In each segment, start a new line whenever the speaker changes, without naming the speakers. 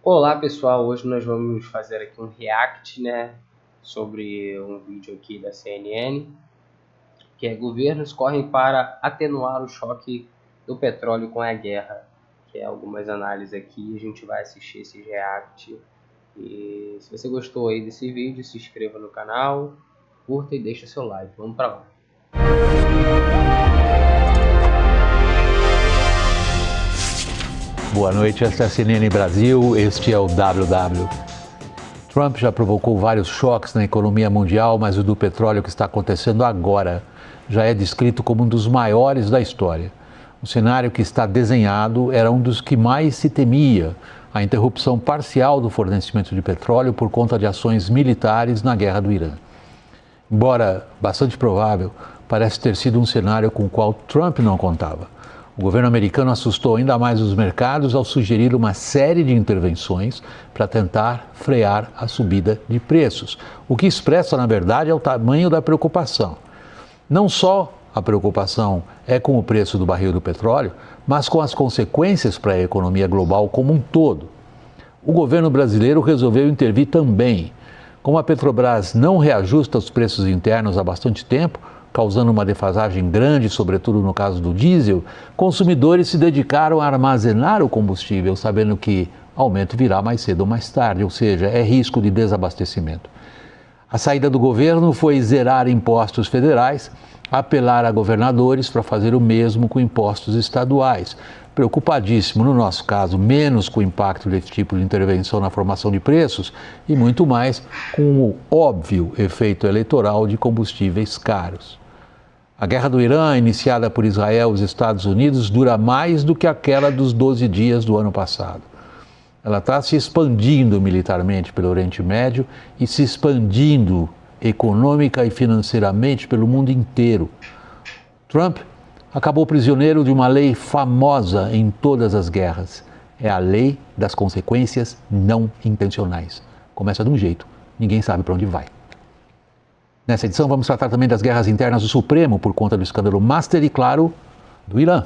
Olá pessoal, hoje nós vamos fazer aqui um react, sobre um vídeo aqui da CNN, que é: governos correm para atenuar o choque do petróleo com a guerra, que é algumas análises aqui. A gente vai assistir esse react, e se você gostou aí desse vídeo, se inscreva no canal, curta e deixa seu like. Vamos para lá.
Boa noite, esta é a CNN Brasil, este é o WW. Trump já provocou vários choques na economia mundial, mas o do petróleo que está acontecendo agora já é descrito como um dos maiores da história. O cenário que está desenhado era um dos que mais se temia: a interrupção parcial do fornecimento de petróleo por conta de ações militares na guerra do Irã. Embora bastante provável, parece ter sido um cenário com o qual Trump não contava. O governo americano assustou ainda mais os mercados ao sugerir uma série de intervenções para tentar frear a subida de preços, o que expressa, na verdade, é o tamanho da preocupação. Não só a preocupação é com o preço do barril do petróleo, mas com as consequências para a economia global como um todo. O governo brasileiro resolveu intervir também. Como a Petrobras não reajusta os preços internos há bastante tempo, causando uma defasagem grande, sobretudo no caso do diesel, consumidores se dedicaram a armazenar o combustível, sabendo que aumento virá mais cedo ou mais tarde, ou seja, é risco de desabastecimento. A saída do governo foi zerar impostos federais, apelar a governadores para fazer o mesmo com impostos estaduais. Preocupadíssimo, no nosso caso, menos com o impacto desse tipo de intervenção na formação de preços e muito mais com o óbvio efeito eleitoral de combustíveis caros. A guerra do Irã, iniciada por Israel e os Estados Unidos, dura mais do que aquela dos 12 dias do ano passado. Ela está se expandindo militarmente pelo Oriente Médio e se expandindo econômica e financeiramente pelo mundo inteiro. Trump acabou prisioneiro de uma lei famosa em todas as guerras. É a lei das consequências não intencionais. Começa de um jeito, ninguém sabe para onde vai. Nessa edição vamos tratar também das guerras internas do Supremo por conta do escândalo Master e, claro, do Irã.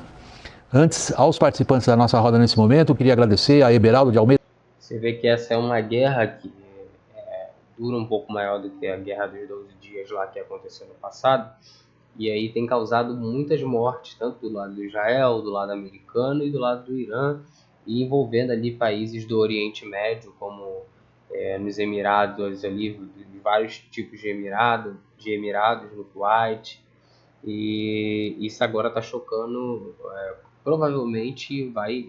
Antes, aos participantes da nossa roda nesse momento, eu queria agradecer a Eberaldo de Almeida.
Você vê que essa é uma guerra que dura um pouco maior do que a guerra dos 12 dias lá que aconteceu no passado, e aí tem causado muitas mortes, tanto do lado do Israel, do lado americano e do lado do Irã, e envolvendo ali países do Oriente Médio, como nos Emirados, ali, de vários tipos de Emirados, no Kuwait, e isso agora está chocando. Provavelmente vai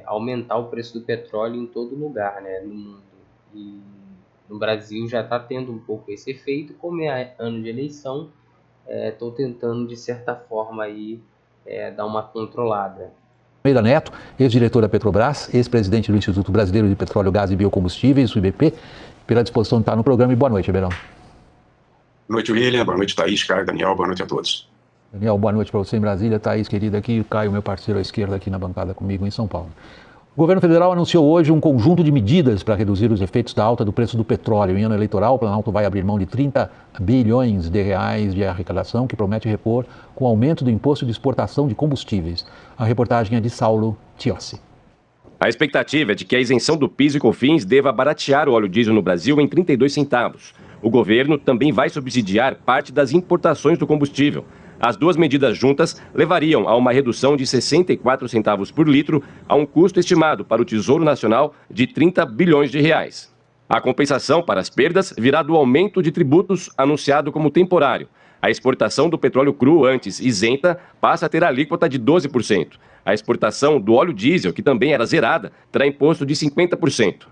aumentar o preço do petróleo em todo lugar, no mundo. E no Brasil já está tendo um pouco esse efeito. Como é ano de eleição, estou tentando, de certa forma, aí, dar uma controlada.
Almeida Neto, ex-diretor da Petrobras, ex-presidente do Instituto Brasileiro de Petróleo, Gás e Biocombustíveis, o IBP, pela disposição de estar no programa. E boa noite, Eberaldo.
Boa noite, William. Boa noite, Thaís, Caio, Daniel. Boa noite a todos.
Daniel, boa noite para você em Brasília. Thaís, querida, aqui. Caio, meu parceiro à esquerda aqui na bancada comigo em São Paulo. O governo federal anunciou hoje um conjunto de medidas para reduzir os efeitos da alta do preço do petróleo. Em ano eleitoral, o Planalto vai abrir mão de 30 bilhões de reais de arrecadação, que promete repor com o aumento do imposto de exportação de combustíveis. A reportagem é de Saulo Tiossi.
A expectativa é de que a isenção do PIS e COFINS deva baratear o óleo diesel no Brasil em 32 centavos. O governo também vai subsidiar parte das importações do combustível. As duas medidas juntas levariam a uma redução de 64 centavos por litro, a um custo estimado para o Tesouro Nacional de 30 bilhões de reais. A compensação para as perdas virá do aumento de tributos anunciado como temporário. A exportação do petróleo cru, antes isenta, passa a ter alíquota de 12%. A exportação do óleo diesel, que também era zerada, terá imposto de 50%.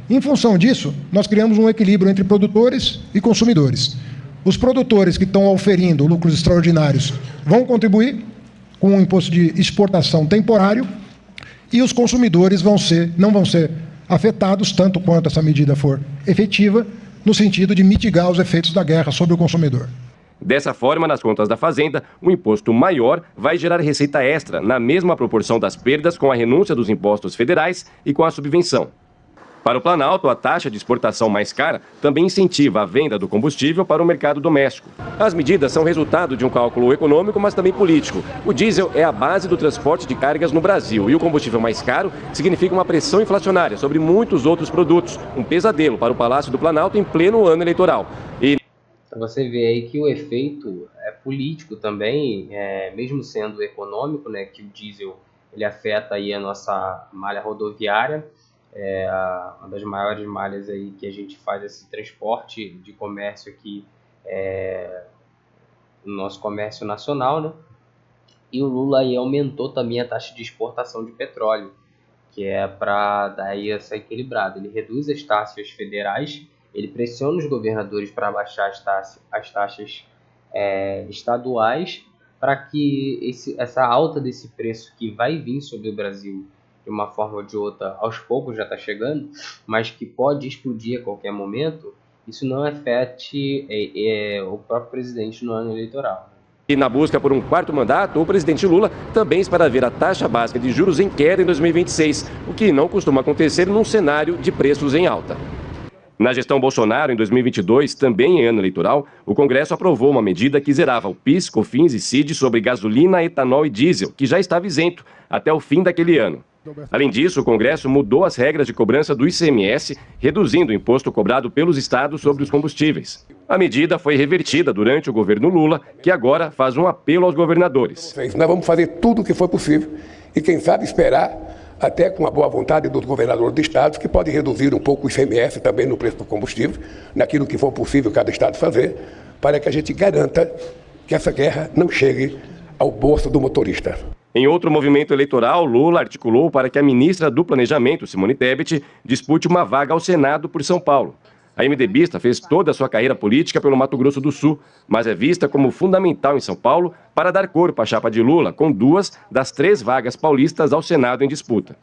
Em função disso, nós criamos um equilíbrio entre produtores e consumidores. Os produtores que estão oferindo lucros extraordinários vão contribuir com um imposto de exportação temporário e os consumidores não vão ser afetados, tanto quanto essa medida for efetiva, no sentido de mitigar os efeitos da guerra sobre o consumidor.
Dessa forma, nas contas da Fazenda, o imposto maior vai gerar receita extra na mesma proporção das perdas com a renúncia dos impostos federais e com a subvenção. Para o Planalto, a taxa de exportação mais cara também incentiva a venda do combustível para o mercado doméstico. As medidas são resultado de um cálculo econômico, mas também político. O diesel é a base do transporte de cargas no Brasil e o combustível mais caro significa uma pressão inflacionária sobre muitos outros produtos. Um pesadelo para o Palácio do Planalto em pleno ano eleitoral.
Você vê aí que o efeito é político também, mesmo sendo econômico, né, que o diesel ele afeta aí a nossa malha rodoviária. Uma das maiores malhas aí que a gente faz esse transporte de comércio aqui no nosso comércio nacional, né? E o Lula aí aumentou também a taxa de exportação de petróleo, que é para dar aí essa equilibrada. Ele reduz as taxas federais, ele pressiona os governadores para baixar as taxas estaduais, para que essa alta desse preço que vai vir sobre o Brasil de uma forma ou de outra, aos poucos já está chegando, mas que pode explodir a qualquer momento, isso não afete o próprio presidente no ano eleitoral.
E na busca por um quarto mandato, o presidente Lula também espera ver a taxa básica de juros em queda em 2026, o que não costuma acontecer num cenário de preços em alta. Na gestão Bolsonaro, em 2022, também em ano eleitoral, o Congresso aprovou uma medida que zerava o PIS, COFINS e CID sobre gasolina, etanol e diesel, que já estava isento até o fim daquele ano. Além disso, o Congresso mudou as regras de cobrança do ICMS, reduzindo o imposto cobrado pelos estados sobre os combustíveis. A medida foi revertida durante o governo Lula, que agora faz um apelo aos governadores.
Nós vamos fazer tudo o que for possível e, quem sabe, esperar até com a boa vontade dos governadores de estados, que pode reduzir um pouco o ICMS também no preço do combustível, naquilo que for possível cada estado fazer, para que a gente garanta que essa guerra não chegue ao bolso do motorista.
Em outro movimento eleitoral, Lula articulou para que a ministra do Planejamento, Simone Tebet, dispute uma vaga ao Senado por São Paulo. A MDBista fez toda a sua carreira política pelo Mato Grosso do Sul, mas é vista como fundamental em São Paulo para dar corpo à chapa de Lula, com 2 das 3 vagas paulistas ao Senado em disputa.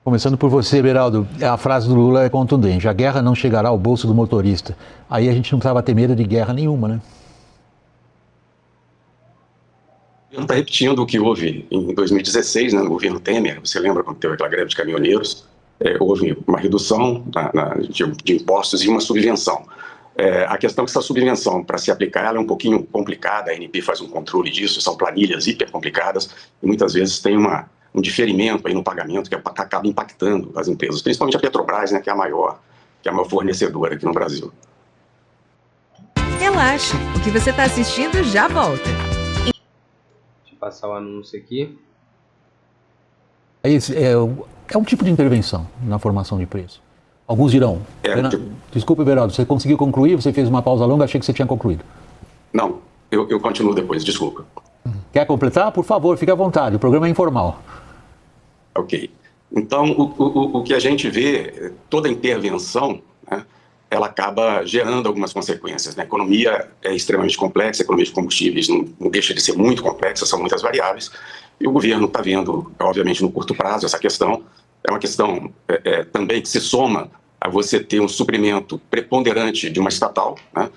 Começando por você, Beraldo, a frase do Lula é contundente: a guerra não chegará ao bolso do motorista. Aí a gente não precisava ter medo de guerra nenhuma, né?
Ele está repetindo o que houve em 2016, né, no governo Temer. Você lembra quando teve aquela greve de caminhoneiros? Houve uma redução de impostos e uma subvenção. A questão é que essa subvenção, para se aplicar, ela é um pouquinho complicada. A ANP faz um controle disso, são planilhas hiper complicadas e muitas vezes tem um diferimento aí no pagamento que acaba impactando as empresas, principalmente a Petrobras, né, que é a maior fornecedora aqui no Brasil.
Relaxa, o que você está assistindo já volta.
Passar o anúncio aqui.
É um tipo de intervenção na formação de preço. Alguns dirão. Desculpe, Beraldo, você conseguiu concluir? Você fez uma pausa longa, achei que você tinha concluído.
Não, eu continuo depois, desculpa.
Quer completar? Por favor, fique à vontade, o programa é informal.
Ok. Então, o que a gente vê, toda intervenção, né, ela acaba gerando algumas consequências. Né? A economia é extremamente complexa, a economia de combustíveis não deixa de ser muito complexa, são muitas variáveis, e o governo está vendo, obviamente, no curto prazo, essa questão. É uma questão também que se soma a você ter um suprimento preponderante de uma estatal, né?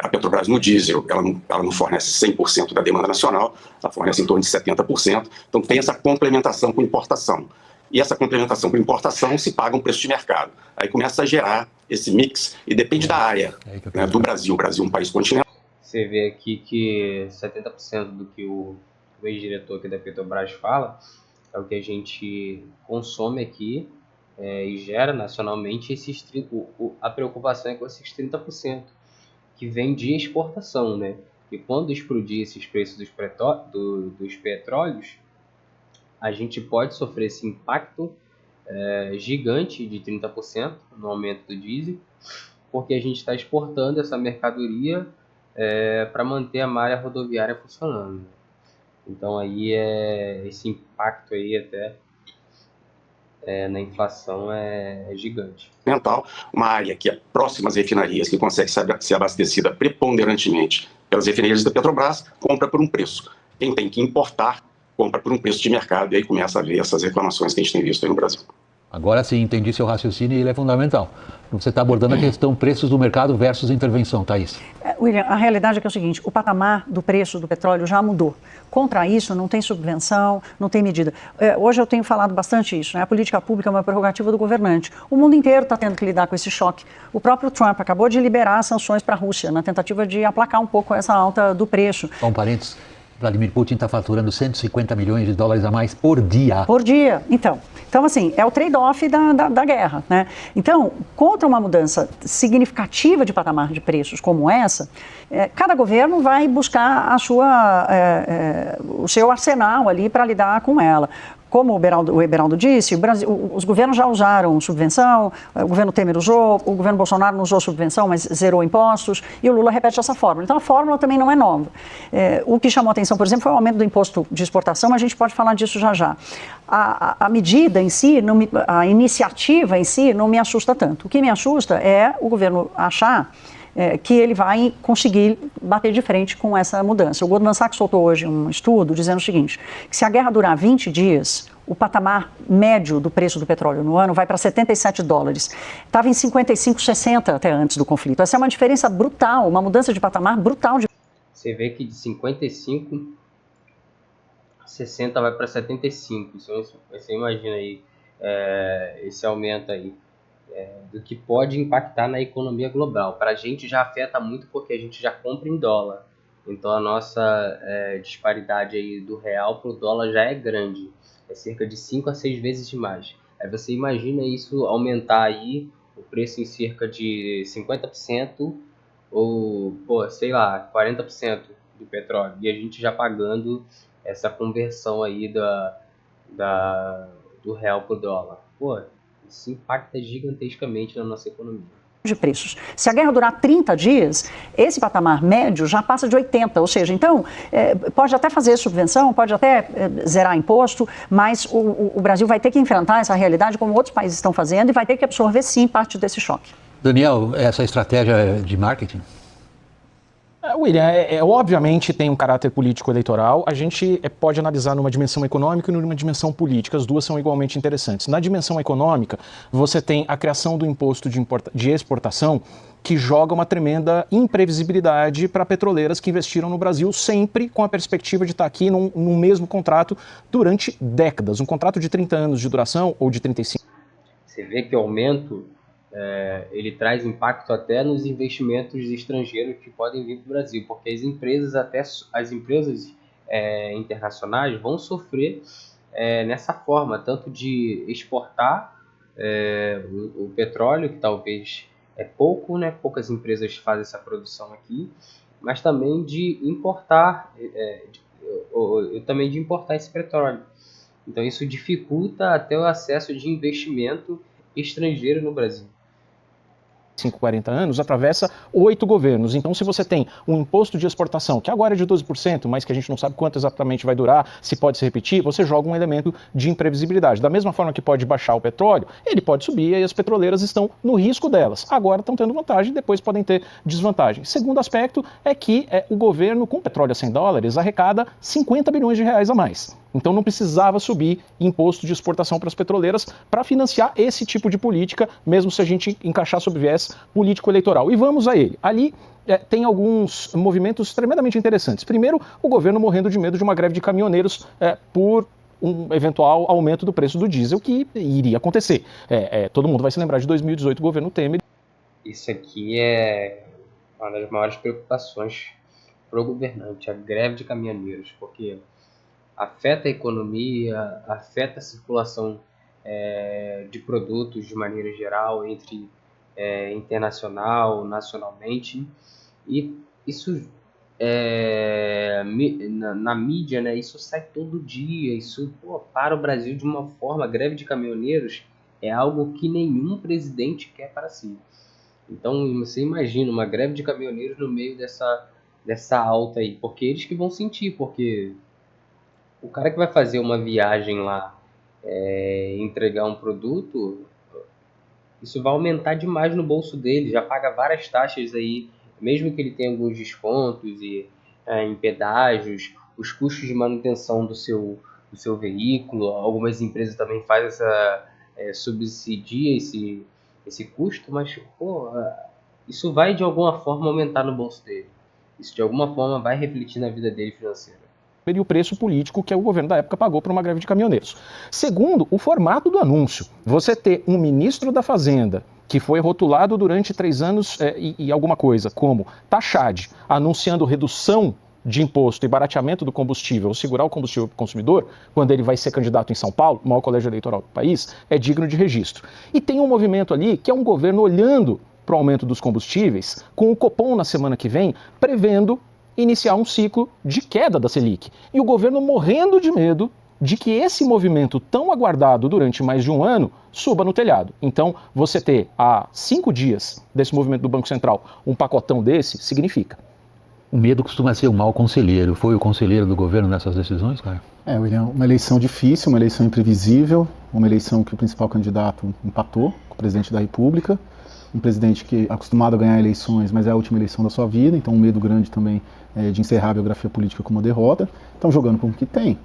A Petrobras no diesel, ela não fornece 100% da demanda nacional, ela fornece em torno de 70%, então tem essa complementação com importação. E essa complementação com importação se paga um preço de mercado. Aí começa a gerar esse mix, e depende da área, né, do Brasil. O Brasil é um país continental.
Você vê aqui que 70% do que o ex-diretor aqui da Petrobras fala é o que a gente consome aqui e gera nacionalmente. A preocupação é com esses 30% que vem de exportação, né? E quando explodir esses preços dos petróleos, a gente pode sofrer esse impacto gigante de 30% no aumento do diesel, porque a gente está exportando essa mercadoria para manter a malha rodoviária funcionando. Então aí esse impacto aí até na inflação é gigante.
Uma área que é próxima às refinarias, que consegue ser abastecida preponderantemente pelas refinarias da Petrobras, compra por um preço. Quem tem que importar, compra por um preço de mercado, e aí começa a ver essas reclamações que a gente tem visto aí no Brasil.
Agora sim, entendi seu raciocínio e ele é fundamental. Você está abordando a questão preços do mercado versus intervenção, Thaís.
William, a realidade é que é o seguinte, o patamar do preço do petróleo já mudou. Contra isso, não tem subvenção, não tem medida. Hoje eu tenho falado bastante isso, né? A política pública é uma prerrogativa do governante. O mundo inteiro está tendo que lidar com esse choque. O próprio Trump acabou de liberar sanções para a Rússia, na tentativa de aplacar um pouco essa alta do preço.
Só um parênteses, Vladimir Putin está faturando 150 milhões de dólares a mais por dia.
Por dia, então assim, é o trade-off da guerra, né? Então, contra uma mudança significativa de patamar de preços como essa, cada governo vai buscar o seu arsenal ali para lidar com ela. Como o Eberaldo disse, os governos já usaram subvenção, o governo Temer usou, o governo Bolsonaro não usou subvenção, mas zerou impostos, e o Lula repete essa fórmula. Então, a fórmula também não é nova. O que chamou a atenção, por exemplo, foi o aumento do imposto de exportação, mas a gente pode falar disso já já. A medida em si, a iniciativa em si, não me assusta tanto. O que me assusta é o governo achar que ele vai conseguir bater de frente com essa mudança. O Goldman Sachs soltou hoje um estudo dizendo o seguinte, que se a guerra durar 20 dias, o patamar médio do preço do petróleo no ano vai para 77 dólares. Estava em 55, 60 até antes do conflito. Essa é uma diferença brutal, uma mudança de patamar brutal.
Você vê que de 55 a 60 vai para 75. Você imagina aí esse aumento aí. Do que pode impactar na economia global. Para a gente já afeta muito porque a gente já compra em dólar. Então a nossa disparidade aí do real para o dólar já é grande. É cerca de 5 a 6 vezes mais. Aí você imagina isso aumentar aí o preço em cerca de 50% ou, sei lá, 40% do petróleo. E a gente já pagando essa conversão aí do real para o dólar. Isso impacta gigantescamente na nossa economia.
De preços. Se a guerra durar 30 dias, esse patamar médio já passa de 80, ou seja, então, pode até fazer subvenção, pode até zerar imposto, mas o Brasil vai ter que enfrentar essa realidade como outros países estão fazendo e vai ter que absorver, sim, parte desse choque.
Daniel, essa estratégia de marketing?
William, obviamente tem um caráter político eleitoral. A gente pode analisar numa dimensão econômica e numa dimensão política. As duas são igualmente interessantes. Na dimensão econômica, você tem a criação do imposto de exportação, que joga uma tremenda imprevisibilidade para petroleiras que investiram no Brasil, sempre com a perspectiva de estar aqui num mesmo contrato durante décadas. Um contrato de 30 anos de duração ou de 35.
Você vê que o aumento ele traz impacto até nos investimentos estrangeiros que podem vir para o Brasil, porque as empresas internacionais vão sofrer nessa forma, tanto de exportar o petróleo, que talvez é pouco, né? Poucas empresas fazem essa produção aqui, mas também de importar, esse petróleo. Então isso dificulta até o acesso de investimento estrangeiro no Brasil.
40 anos, atravessa 8 governos. Então, se você tem um imposto de exportação, que agora é de 12%, mas que a gente não sabe quanto exatamente vai durar, se pode se repetir, você joga um elemento de imprevisibilidade. Da mesma forma que pode baixar o petróleo, ele pode subir e as petroleiras estão no risco delas. Agora estão tendo vantagem, depois podem ter desvantagem. Segundo aspecto é que o governo, com petróleo a 100 dólares, arrecada 50 bilhões de reais a mais. Então não precisava subir imposto de exportação para as petroleiras para financiar esse tipo de política, mesmo se a gente encaixar sob viés político-eleitoral. E vamos a ele. Ali tem alguns movimentos tremendamente interessantes. Primeiro, o governo morrendo de medo de uma greve de caminhoneiros por um eventual aumento do preço do diesel, que iria acontecer. Todo mundo vai se lembrar de 2018, o governo Temer.
Isso aqui é uma das maiores preocupações para o governante, a greve de caminhoneiros, porque afeta a economia, afeta a circulação de produtos de maneira geral, entre internacional, nacionalmente, e isso na mídia, né, isso sai todo dia, isso para o Brasil de uma forma, a greve de caminhoneiros é algo que nenhum presidente quer para si. Então você imagina uma greve de caminhoneiros no meio dessa alta aí, porque eles que vão sentir, porque o cara que vai fazer uma viagem lá, entregar um produto, isso vai aumentar demais no bolso dele, já paga várias taxas aí, mesmo que ele tenha alguns descontos em pedágios, os custos de manutenção do seu veículo, algumas empresas também fazem subsidia esse custo, mas isso vai de alguma forma aumentar no bolso dele. Isso de alguma forma vai refletir na vida dele financeira.
E o preço político que o governo da época pagou por uma greve de caminhoneiros. Segundo, o formato do anúncio. Você ter um ministro da Fazenda que foi rotulado durante 3 anos e alguma coisa, como Taxade, anunciando redução de imposto e barateamento do combustível, ou segurar o combustível para o consumidor, quando ele vai ser candidato em São Paulo, o maior colégio eleitoral do país, é digno de registro. E tem um movimento ali que é um governo olhando para o aumento dos combustíveis, com o Copom na semana que vem, prevendo iniciar um ciclo de queda da Selic. E o governo morrendo de medo de que esse movimento tão aguardado durante mais de um ano suba no telhado. Então, você ter há 5 dias desse movimento do Banco Central um pacotão desse, significa.
O medo costuma ser um mau conselheiro. Foi o conselheiro do governo nessas decisões, cara?
William, uma eleição difícil, uma eleição imprevisível, uma eleição que o principal candidato empatou com o presidente da República, um presidente que é acostumado a ganhar eleições, mas é a última eleição da sua vida, então um medo grande também de encerrar a biografia política com uma derrota. Então jogando com o que tem.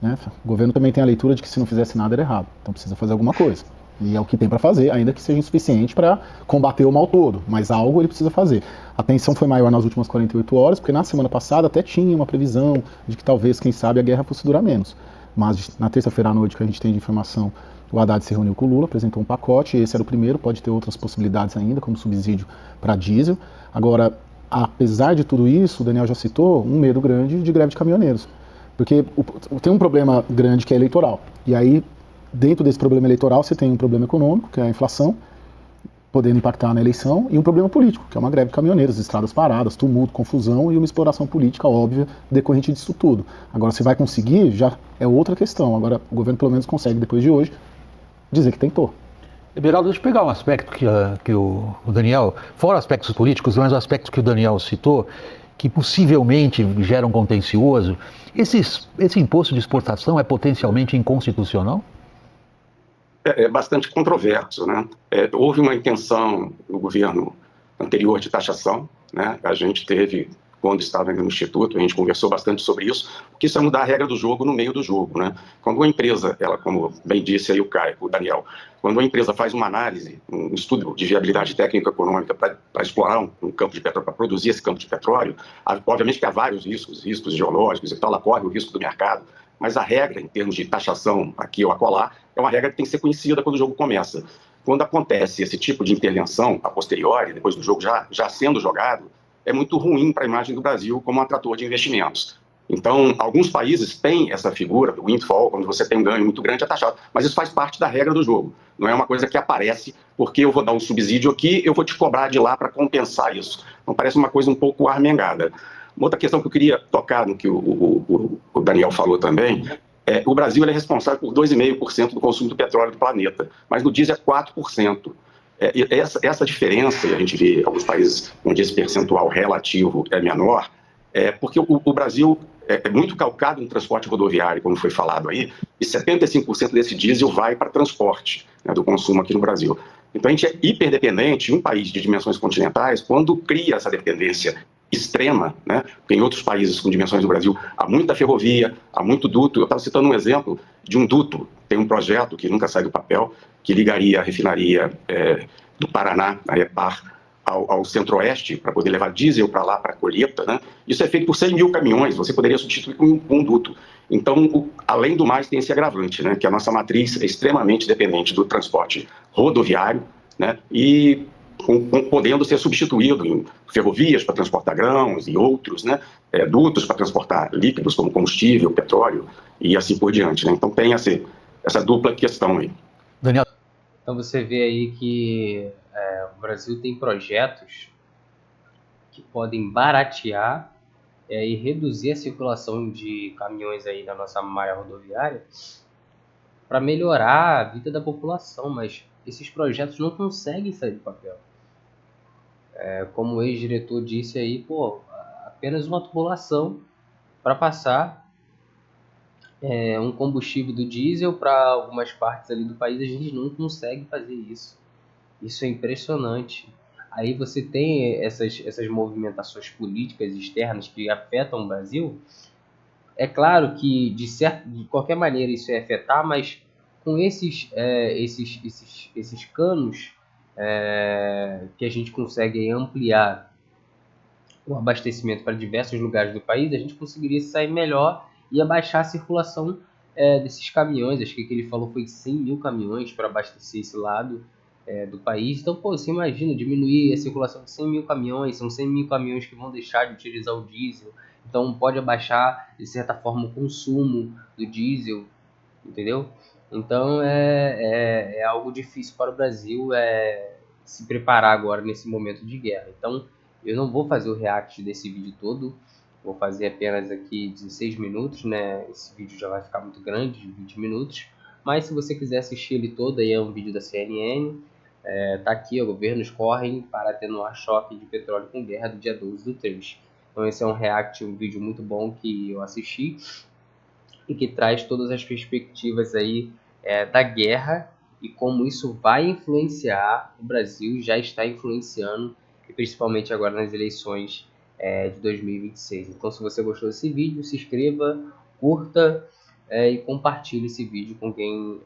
Né? O governo também tem a leitura de que se não fizesse nada era errado, então precisa fazer alguma coisa. E é o que tem para fazer, ainda que seja insuficiente para combater o mal todo, mas algo ele precisa fazer. A tensão foi maior nas últimas 48 horas, porque na semana passada até tinha uma previsão de que talvez, quem sabe, a guerra fosse durar menos. Mas na terça-feira à noite que a gente tem de informação, o Haddad se reuniu com o Lula, apresentou um pacote, esse era o primeiro, pode ter outras possibilidades ainda, como subsídio para diesel. Agora, apesar de tudo isso, o Daniel já citou, um medo grande de greve de caminhoneiros. Porque tem um problema grande que é eleitoral. E aí, dentro desse problema eleitoral, você tem um problema econômico, que é a inflação, podendo impactar na eleição, e um problema político, que é uma greve de caminhoneiros, estradas paradas, tumulto, confusão e uma exploração política óbvia decorrente disso tudo. Agora, se vai conseguir, já é outra questão. Agora, o governo pelo menos consegue, depois de hoje, dizer que tentou.
Beraldo, deixa eu pegar um aspecto que o Daniel, fora aspectos políticos, mas o aspecto que o Daniel citou, que possivelmente gera um contencioso. Esse imposto de exportação é potencialmente inconstitucional?
É bastante controverso, né? Houve uma intenção no governo anterior de taxação, né? A gente teve, quando estava no Instituto, a gente conversou bastante sobre isso, porque isso é mudar a regra do jogo no meio do jogo, né? Quando uma empresa, ela, como bem disse aí o Daniel, quando uma empresa faz uma análise, um estudo de viabilidade técnica econômica para explorar um campo de petróleo, para produzir esse campo de petróleo, obviamente que há vários riscos geológicos e tal, ela corre o risco do mercado, mas a regra, em termos de taxação aqui ou acolá, é uma regra que tem que ser conhecida quando o jogo começa. Quando acontece esse tipo de intervenção, a posteriori, depois do jogo já sendo jogado, é muito ruim para a imagem do Brasil como um atrator de investimentos. Então, alguns países têm essa figura do windfall, quando você tem um ganho muito grande, é taxado. Mas isso faz parte da regra do jogo. Não é uma coisa que aparece porque eu vou dar um subsídio aqui, eu vou te cobrar de lá para compensar isso. Então, parece uma coisa um pouco armengada. Uma outra questão que eu queria tocar no que o Daniel falou também, o Brasil é responsável por 2,5% do consumo do petróleo do planeta, mas no diesel é 4%. Essa diferença, a gente vê alguns países onde esse percentual relativo é menor, porque o Brasil é muito calcado no transporte rodoviário, como foi falado aí, e 75% desse diesel vai para transporte, né, do consumo aqui no Brasil. Então a gente é hiperdependente, um país de dimensões continentais, quando cria essa dependência extrema, né? Porque em outros países com dimensões do Brasil há muita ferrovia, há muito duto. Eu estava citando um exemplo de um duto, tem um projeto que nunca sai do papel, que ligaria a refinaria do Paraná, a EPAR, ao centro-oeste, para poder levar diesel para lá, para a colheita, né? Isso é feito por 100 mil caminhões, você poderia substituir com um duto. Então, além do mais, tem esse agravante, né? Que a nossa matriz é extremamente dependente do transporte rodoviário, né? E podendo ser substituído em ferrovias para transportar grãos e outros, né? Dutos para transportar líquidos como combustível, petróleo e assim por diante, né? Então tem essa dupla questão aí.
Daniel.
Então você vê aí que o Brasil tem projetos que podem baratear e reduzir a circulação de caminhões aí na nossa malha rodoviária para melhorar a vida da população, mas esses projetos não conseguem sair do papel. Como o ex-diretor disse aí, apenas uma tubulação para passar um combustível do diesel para algumas partes ali do país, a gente não consegue fazer isso. Isso é impressionante. Aí você tem essas movimentações políticas externas que afetam o Brasil. É claro que, de qualquer maneira, isso ia afetar, mas com esses canos que a gente consegue ampliar o abastecimento para diversos lugares do país, a gente conseguiria sair melhor e abaixar a circulação desses caminhões. Acho que o que ele falou foi 100 mil caminhões para abastecer esse lado do país. Então, pô, você imagina diminuir a circulação de 100 mil caminhões, são 100 mil caminhões que vão deixar de utilizar o diesel, então pode abaixar, de certa forma, o consumo do diesel, entendeu? Então, é algo difícil para o Brasil se preparar agora nesse momento de guerra. Então, eu não vou fazer o react desse vídeo todo, vou fazer apenas aqui 16 minutos, né? Esse vídeo já vai ficar muito grande, de 20 minutos. Mas se você quiser assistir ele todo, aí é um vídeo da CNN. Tá aqui, governos correm para atenuar choque de petróleo com guerra do dia 12/3. Então esse é um react, um vídeo muito bom que eu assisti e que traz todas as perspectivas aí da guerra e como isso vai influenciar o Brasil, já está influenciando, e principalmente agora nas eleições de 2026. Então, se você gostou desse vídeo, se inscreva, curta e compartilhe esse vídeo com quem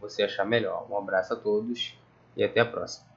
você achar melhor. Um abraço a todos e até a próxima.